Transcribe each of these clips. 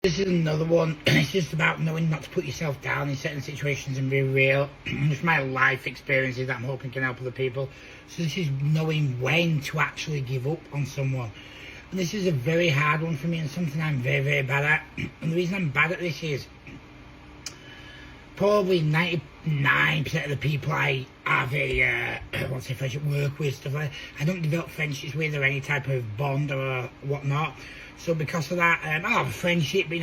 This is another one. It's just about knowing not to put yourself down in certain situations and be real. Just my life experiences that I'm hoping can help other people. So this is knowing when to actually give up on someone. And this is a very hard one for me and something I'm very, very bad at. And the reason I'm bad at this is probably 99% of the people I have a friendship work with, stuff like that, I don't develop friendships with or any type of bond or whatnot. So because of that, I'll have a friendship, but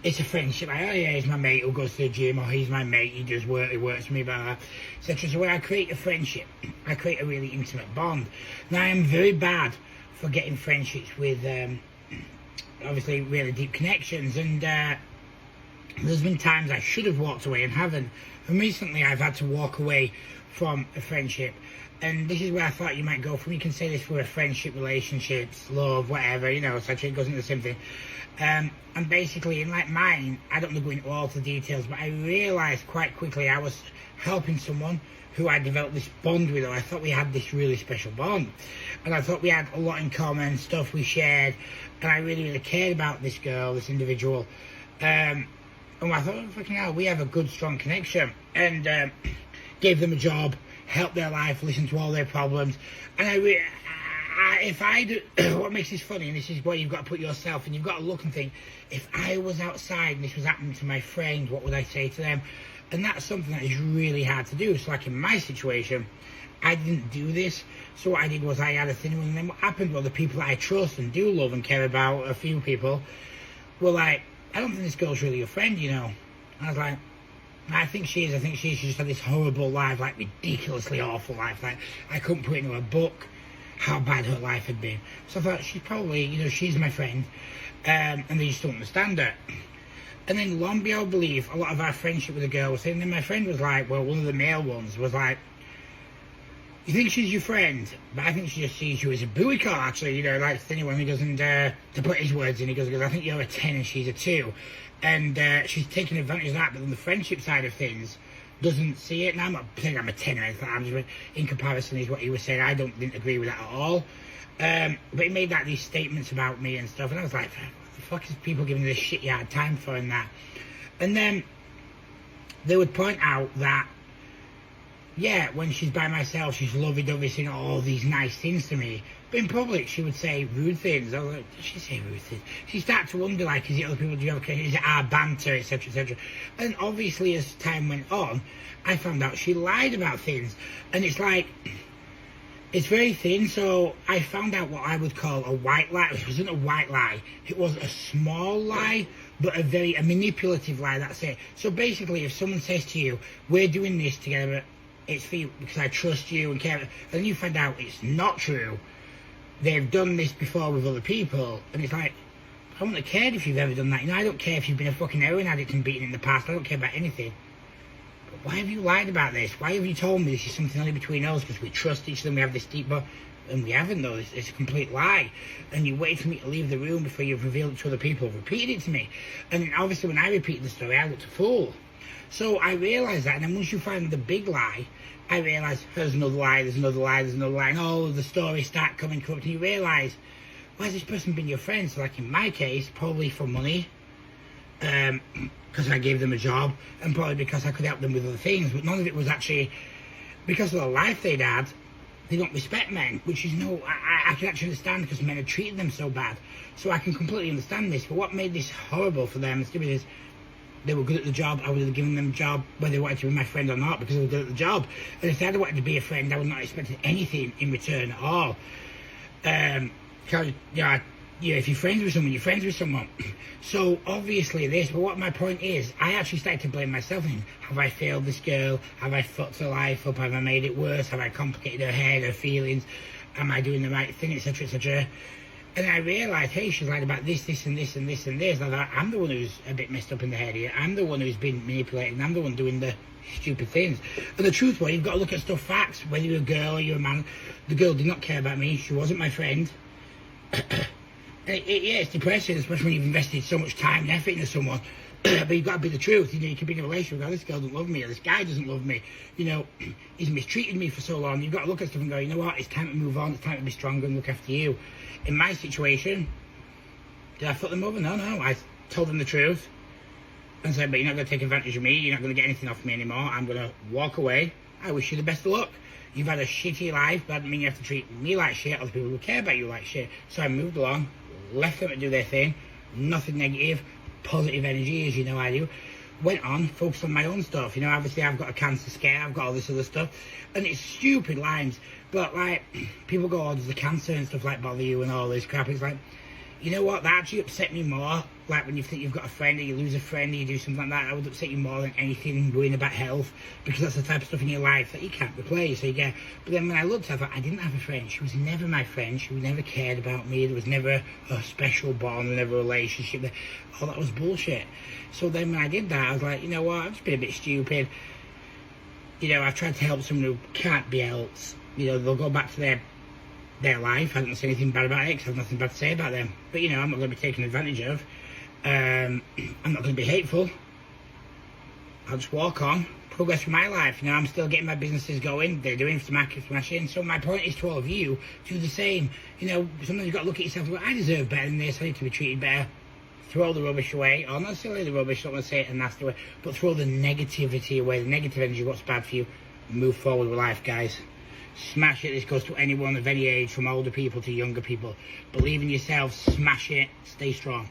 it's a friendship. Like, oh yeah, he's my mate who goes to the gym, or he's my mate, he does work, he works with me, blah, etc. So when I create a friendship, I create a really intimate bond. Now I am very bad for getting friendships with, obviously, really deep connections, and there's been times I should have walked away and haven't. And recently I've had to walk away from a friendship. And this is where I thought you might go from. You can say this for a friendship, relationships, love, whatever, etc. It goes into the same thing. And basically, in like mine, I don't want to go into all the details, but I realised quite quickly I was helping someone who I developed this bond with, or I thought we had this really special bond. And I thought we had a lot in common, stuff we shared, and I really, really cared about this girl, this individual. And I thought, oh, fucking hell, we have a good, strong connection. And gave them a job, helped their life, listened to all their problems. And what makes this funny, and this is where you've got to put yourself, and you've got to look and think, if I was outside and this was happening to my friends, what would I say to them? And that's something that is really hard to do. So like in my situation, I didn't do this. So what I did was I had a thing, and then what happened was the people that I trust and do love and care about, a few people, were like, I don't think this girl's really your friend, And I was like, I think she is. She just had this horrible life, like ridiculously awful life. Like I couldn't put into a book how bad her life had been. So I thought she's probably, she's my friend, and they just don't understand her. And then lo and behold, believe a lot of our friendship with the girl was saying. And then my friend was like, well, one of the male ones was like, you think she's your friend, but I think she just sees you as a bully call, actually, like anyone who doesn't, to put his words in, he goes, I think you're a 10 and she's a 2. And she's taking advantage of that, but on the friendship side of things, doesn't see it. Now, I'm not saying I'm a 10 or anything, I'm just, in comparison is what he was saying, I didn't agree with that at all. But he made these statements about me and stuff, and I was like, what the fuck is people giving this shit you had time for and that? And then they would point out that, yeah, when she's by myself, she's lovey-dovey, saying all these nice things to me. But in public, she would say rude things. I was like, did she say rude things? She started to wonder, like, is it other people, do you have is it our banter, etc., etc. And obviously, as time went on, I found out she lied about things. And it's like, it's very thin, so I found out what I would call a white lie. It wasn't a white lie. It was a small lie, but a manipulative lie, that's it. So basically, if someone says to you, we're doing this together, it's for you because I trust you and care, and then you find out it's not true, they've done this before with other people, and it's like, I wouldn't have cared if you've ever done that. I don't care if you've been a fucking heroin addict and beaten in the past. I don't care about anything. But why have you lied about this? Why have you told me this is something only between us because we trust each other and we have this deep bond? And we haven't, though. It's a complete lie. And you waited for me to leave the room before you've revealed it to other people, repeated it to me. And obviously when I repeated the story, I looked a fool. So I realised that, and then once you find the big lie, I realised there's another lie, there's another lie, there's another lie, and all of the stories start coming corrupt, and you realise, why has this person been your friend? So like in my case, probably for money, because I gave them a job, and probably because I could help them with other things, but none of it was actually, because of the life they'd had, they don't respect men, which is I can actually understand because men had treated them so bad. So I can completely understand this, but what made this horrible for them and stupid is, they were good at the job, I would have given them a job whether they wanted to be my friend or not because they were good at the job. And if they had wanted to be a friend, I would not expect anything in return at all. Because, if you're friends with someone, you're friends with someone. So, obviously but what my point is, I actually started to blame myself. Have I failed this girl? Have I fucked her life up? Have I made it worse? Have I complicated her head, her feelings? Am I doing the right thing, etc., etc.? And I realised, hey, she's lied about this, this, and this, and this, and this. I'm the one who's a bit messed up in the head here. I'm the one who's been manipulated, and I'm the one doing the stupid things. And the truth was, you've got to look at stuff, facts. Whether you're a girl or you're a man, the girl did not care about me. She wasn't my friend. It's depressing, especially when you've invested so much time and effort into someone. But you've got to be the truth. You can be in a relationship with, this girl doesn't love me, or this guy doesn't love me. He's mistreated me for so long. You've got to look at stuff and go, you know what, it's time to move on. It's time to be stronger and look after you. In my situation, did I fuck them over? No. told them the truth, and said, but you're not going to take advantage of me, you're not going to get anything off me anymore, I'm going to walk away. I wish you the best of luck. You've had a shitty life, but that doesn't mean you have to treat me like shit, other people who care about you like shit. So I moved along, left them to do their thing, nothing negative, positive energy, as you know I do. Went on, focused on my own stuff. You know, obviously I've got a cancer scare, I've got all this other stuff, and it's stupid lines, but like, people go, oh, does the cancer and stuff like bother you and all this crap? It's like, you know what, that actually upset me more, like when you think you've got a friend or you lose a friend or you do something like that, that would upset you more than anything worrying about health, because that's the type of stuff in your life that you can't replace. So you get, but then when I looked, I thought, I didn't have a friend, she was never my friend, she never cared about me, there was never a special bond, never a relationship, all that was bullshit. So then when I did that, I was like, you know what, I've just been a bit stupid. You know, I've tried to help someone who can't be helped. You know, they'll go back to their life. I don't say anything bad about it because I have nothing bad to say about them. But, you know, I'm not going to be taken advantage of. I'm not going to be hateful. I'll just walk on, progress with my life. You know, I'm still getting my businesses going. They're doing smashing. So my point is to all of you, do the same. You know, sometimes you've got to look at yourself and go, I deserve better than this. I need to be treated better. Throw the rubbish away, or not necessarily the rubbish, don't want to say it in a nasty way, but throw the negativity away, the negative energy, what's bad for you. Move forward with life, guys. Smash it. This goes to anyone of any age, from older people to younger people. Believe in yourself, smash it, stay strong.